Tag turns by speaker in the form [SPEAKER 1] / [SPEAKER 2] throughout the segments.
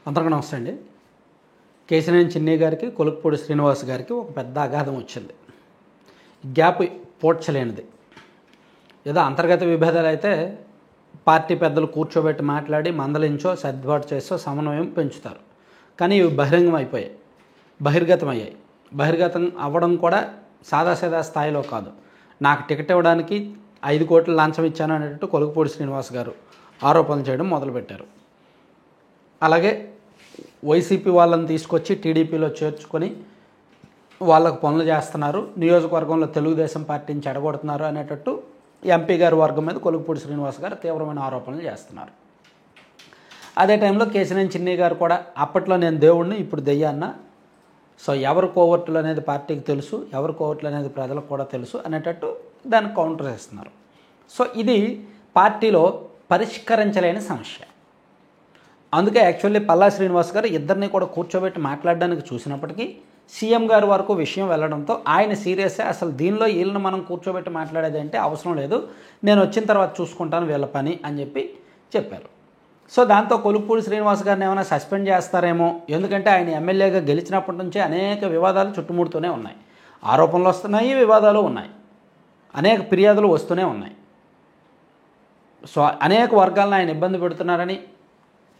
[SPEAKER 1] అందరికీ నమస్తే అండి. కేశినేని చిన్ని గారికి, కొలుకుపూడి శ్రీనివాస్ గారికి ఒక పెద్ద అగాధం వచ్చింది. గ్యాప్ పోడ్చలేనిది. ఏదో అంతర్గత విభేదాలు అయితే పార్టీ పెద్దలు కూర్చోబెట్టి మాట్లాడి మందలించో సర్దుబాటు చేసో సమన్వయం పెంచుతారు. కానీ ఇవి బహిర్గతం అయ్యాయి. బహిర్గతం అవ్వడం కూడా సాదాసీదా స్థాయిలో కాదు. నాకు టికెట్ ఇవ్వడానికి 5 కోట్లు లంచం ఇచ్చాను అనేటట్టు కొలుకుపూడి శ్రీనివాస్ గారు ఆరోపణలు చేయడం మొదలుపెట్టారు. అలాగే వైసీపీ వాళ్ళని తీసుకొచ్చి టీడీపీలో చేర్చుకొని వాళ్ళకు పనులు చేస్తున్నారు, నియోజకవర్గంలో తెలుగుదేశం పార్టీని చెడగొడుతున్నారు అనేటట్టు ఎంపీ గారి వర్గం మీద కొలుకుపూడి శ్రీనివాస్ గారు తీవ్రమైన ఆరోపణలు చేస్తున్నారు. అదే టైంలో కేశినేని చిన్ని గారు కూడా అప్పట్లో నేను దేవుడిని ఇప్పుడు దెయ్యాన్న, సో ఎవరు కోవర్టులు అనేది పార్టీకి తెలుసు, ఎవరు కోవర్టులు అనేది ప్రజలకు కూడా తెలుసు అనేటట్టు దానికి కౌంటర్ చేస్తున్నారు. సో ఇది పార్టీలో పరిష్కరించలేని సమస్య. అందుకే యాక్చువల్లీ పల్లా శ్రీనివాస్ గారు ఇద్దరిని కూడా కూర్చోబెట్టి మాట్లాడడానికి చూసినప్పటికీ సీఎం గారి వరకు విషయం వెళ్ళడంతో ఆయన సీరియస్ అసలు దీనిలో వీళ్ళని మనం కూర్చోబెట్టి మాట్లాడేది అంటే అవసరం లేదు, నేను వచ్చిన తర్వాత చూసుకుంటాను వీళ్ళ పని అని చెప్పారు. సో దాంతో కొలుకుపూడి శ్రీనివాస్ గారిని ఏమైనా సస్పెండ్ చేస్తారేమో, ఎందుకంటే ఆయన ఎమ్మెల్యేగా గెలిచినప్పటి నుంచి అనేక వివాదాలు చుట్టుముడుతూనే ఉన్నాయి. ఆరోపణలు వస్తున్నాయి, వివాదాలు ఉన్నాయి, అనేక ఫిర్యాదులు వస్తూనే ఉన్నాయి. సో అనేక వర్గాలను ఆయన ఇబ్బంది పెడుతున్నారని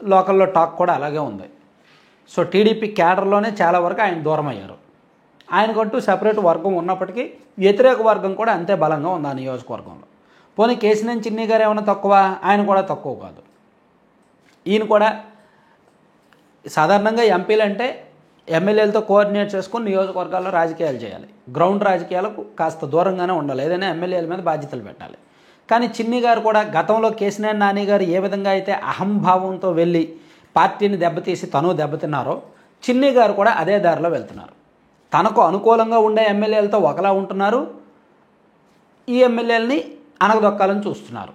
[SPEAKER 1] లోకల్లో టాక్ కూడా అలాగే ఉంది. సో టీడీపీ క్యాడర్లోనే చాలా వరకు ఆయన దూరం అయ్యారు. ఆయనకంటూ సెపరేట్ వర్గం ఉన్నప్పటికీ వ్యతిరేక వర్గం కూడా అంతే బలంగా ఉంది ఆ నియోజకవర్గంలో. పోనీ కేశినేని చిన్ని గారు ఏమైనా తక్కువ, ఆయన కూడా తక్కువ కాదు. ఈయన కూడా సాధారణంగా ఎంపీలు అంటే ఎమ్మెల్యేలతో కోఆర్డినేట్ చేసుకొని నియోజకవర్గాల్లో రాజకీయాలు చేయాలి, గ్రౌండ్ రాజకీయాలకు కాస్త దూరంగానే ఉండాలి, ఏదైనా ఎమ్మెల్యేల మీద బాధ్యతలు పెట్టాలి. కానీ చిన్ని గారు కూడా గతంలో కేశినేని నాని గారు ఏ విధంగా అయితే అహంభావంతో వెళ్ళి పార్టీని దెబ్బతీసి తను దెబ్బతిన్నారో చిన్ని గారు కూడా అదే దారిలో వెళ్తున్నారు. తనకు అనుకూలంగా ఉండే ఎమ్మెల్యేలతో ఒకలా ఉంటున్నారు, ఈ ఎమ్మెల్యేలని అనగదొక్కాలని చూస్తున్నారు.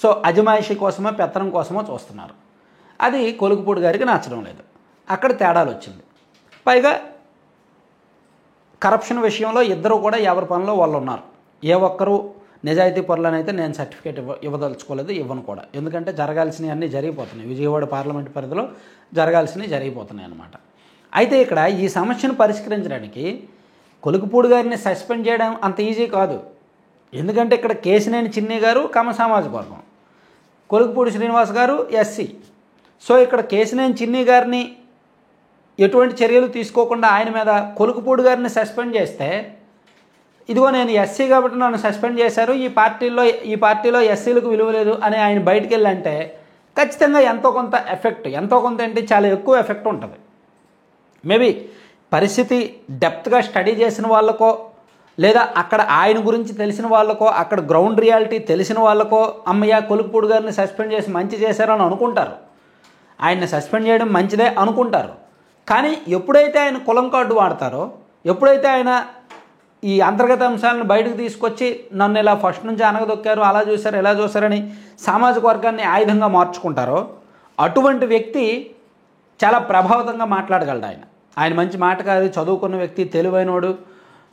[SPEAKER 1] సో అజమాయిషీ కోసమో పెత్తనం కోసమో చూస్తున్నారు. అది కొలుకుపూడి గారికి నచ్చడం లేదు. అక్కడ తేడాలు వచ్చింది. పైగా కరప్షన్ విషయంలో ఇద్దరు కూడా ఎవరి పనిలో వాళ్ళు ఉన్నారు. ఏ ఒక్కరు నిజాయితీ పరులనైతే నేను సర్టిఫికేట్ ఇవ్వదలుచుకోలేదు, ఇవ్వను కూడా. ఎందుకంటే జరగాల్సినవి అన్నీ జరిగిపోతున్నాయి, విజయవాడ పార్లమెంట్ పరిధిలో జరగాల్సినవి జరిగిపోతున్నాయి అన్నమాట. అయితే ఇక్కడ ఈ సమస్యను పరిష్కరించడానికి కొలుకుపూడి గారిని సస్పెండ్ చేయడం అంత ఈజీ కాదు. ఎందుకంటే ఇక్కడ కేశినేని చిన్ని గారు కమ్మ సామాజిక వర్గం, కొలుకుపూడి శ్రీనివాస్ గారు ఎస్సీ. సో ఇక్కడ కేశినేని చిన్ని గారిని ఎటువంటి చర్యలు తీసుకోకుండా ఆయన మీద కొలుకుపూడి గారిని సస్పెండ్ చేస్తే, ఇదిగో నేను ఎస్సీ కాబట్టి నన్ను సస్పెండ్ చేశారు, ఈ పార్టీలో ఎస్సీలకు విలువ లేదు అని ఆయన బయటికి వెళ్ళంటే ఖచ్చితంగా ఎంతో కొంత ఎఫెక్ట్, ఎంతో కొంత అంటే చాలా ఎక్కువ ఎఫెక్ట్ ఉంటుంది. మేబీ పరిస్థితి డెప్త్గా స్టడీ చేసిన వాళ్ళకో, లేదా అక్కడ ఆయన గురించి తెలిసిన వాళ్ళకో, అక్కడ గ్రౌండ్ రియాలిటీ తెలిసిన వాళ్ళకో అమ్మయ్య కొలుకుపూడి గారిని సస్పెండ్ చేసి మంచి చేశారని అనుకుంటారు, ఆయన్ని సస్పెండ్ చేయడం మంచిదే అనుకుంటారు. కానీ ఎప్పుడైతే ఆయన కులం కార్డు వాడతారో, ఎప్పుడైతే ఆయన ఈ అంతర్గత అంశాలను బయటకు తీసుకొచ్చి నన్ను ఇలా ఫస్ట్ నుంచి అనగదొక్కారు, అలా చూశారు, ఇలా చూశారని సామాజిక వర్గాన్ని ఆయుధంగా మార్చుకుంటారో అటువంటి వ్యక్తి చాలా ప్రభావితంగా మాట్లాడగలడు. ఆయన మంచి మాటకారి, చదువుకున్న వ్యక్తి, తెలివైనోడు,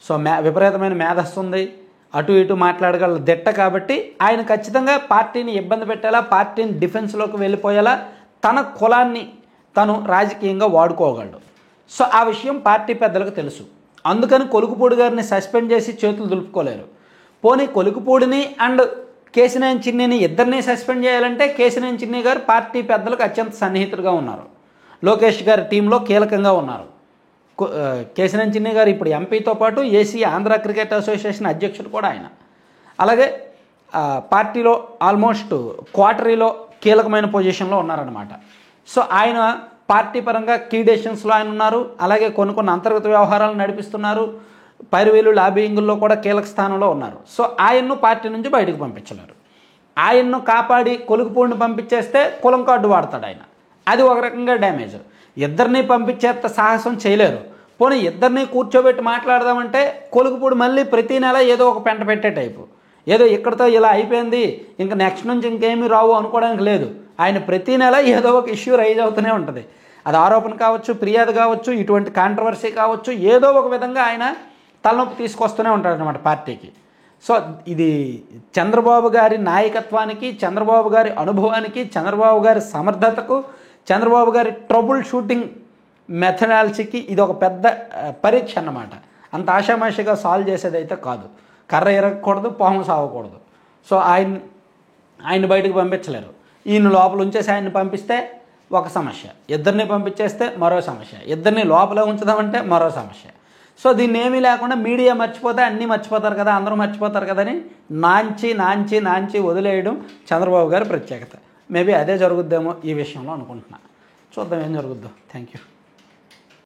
[SPEAKER 1] సో విపరీతమైన మేధస్సు ఉంది, అటు ఇటు మాట్లాడగల దిట్ట. కాబట్టి ఆయన ఖచ్చితంగా పార్టీని ఇబ్బంది పెట్టేలా, పార్టీని డిఫెన్స్లోకి వెళ్ళిపోయేలా తన కులాన్ని తను రాజకీయంగా వాడుకోగలడు. సో ఆ విషయం పార్టీ పెద్దలకు తెలుసు. అందుకని కొలుకుపూడి గారిని సస్పెండ్ చేసి చేతులు దులుపుకోలేరు. పోనీ కొలుకుపూడిని అండ్ కేశినేని చిన్నిని ఇద్దరిని సస్పెండ్ చేయాలంటే కేశినేని చిన్ని గారు పార్టీ పెద్దలకు అత్యంత సన్నిహితులుగా ఉన్నారు, లోకేష్ గారి టీంలో కీలకంగా ఉన్నారు. కేశినేని చిన్ని గారు ఇప్పుడు ఎంపీతో పాటు ఏసీ ఆంధ్ర క్రికెట్ అసోసియేషన్ అధ్యక్షుడు కూడా ఆయన. అలాగే పార్టీలో ఆల్మోస్ట్ క్వార్టరీలో కీలకమైన పొజిషన్లో ఉన్నారనమాట. సో ఆయన పార్టీ పరంగా కీ డెసిషన్స్లో ఆయన ఉన్నారు. అలాగే కొన్ని అంతర్గత వ్యవహారాలు నడిపిస్తున్నారు, పైరువేలు లాబింగుల్లో కూడా కీలక స్థానంలో ఉన్నారు. సో ఆయన్ను పార్టీ నుంచి బయటకు పంపించలేరు. ఆయన్ను కాపాడి కొలుకుపూడిని పంపించేస్తే కులం కార్డు వాడతాడు ఆయన, అది ఒక రకంగా డ్యామేజ్. ఇద్దరిని పంపించేంత సాహసం చేయలేరు. పోనీ ఇద్దరిని కూర్చోబెట్టి మాట్లాడదామంటే కొలుకుపూడి మళ్ళీ ప్రతి నెల ఏదో ఒక పెంట పెట్టే టైపు, ఏదో ఇక్కడితో ఇలా అయిపోయింది ఇంకా నెక్స్ట్ నుంచి ఇంకేమీ రావు అనుకోవడానికి లేదు. ఆయన ప్రతి నెల ఏదో ఒక ఇష్యూ రైజ్ అవుతూనే ఉంటుంది. అది ఆరోపణ కావచ్చు, ఫిర్యాదు కావచ్చు, ఇటువంటి కాంట్రవర్సీ కావచ్చు, ఏదో ఒక విధంగా ఆయన తలనొప్పి తీసుకొస్తూనే ఉంటాడు అన్నమాట పార్టీకి. సో ఇది చంద్రబాబు గారి నాయకత్వానికి, చంద్రబాబు గారి అనుభవానికి, చంద్రబాబు గారి సమర్థతకు, చంద్రబాబు గారి ట్రబుల్ షూటింగ్ మెథడాలజీకి ఇది ఒక పెద్ద పరీక్ష అన్నమాట. అంత ఆషామాషిగా సాల్వ్ చేసేది అయితే కాదు. కర్ర ఇరగకూడదు, పాము సావకూడదు. సో ఆయన బయటకు పంపించలేరు. ఈయన లోపల ఉంచేసి ఆయన్ని పంపిస్తే ఒక సమస్య, ఇద్దరిని పంపించేస్తే మరో సమస్య, ఇద్దరిని లోపల ఉంచుదామంటే మరో సమస్య. సో దీన్ని ఏమీ లేకుండా మీడియా మర్చిపోతే అన్నీ మర్చిపోతారు కదా, అందరూ మర్చిపోతారు కదని నాంచి వదిలేయడం చంద్రబాబు గారి ప్రత్యేకత. మేబీ అదే జరుగుద్దేమో ఈ విషయంలో అనుకుంటున్నా. చూద్దాం ఏం జరుగుద్దో. Thank you.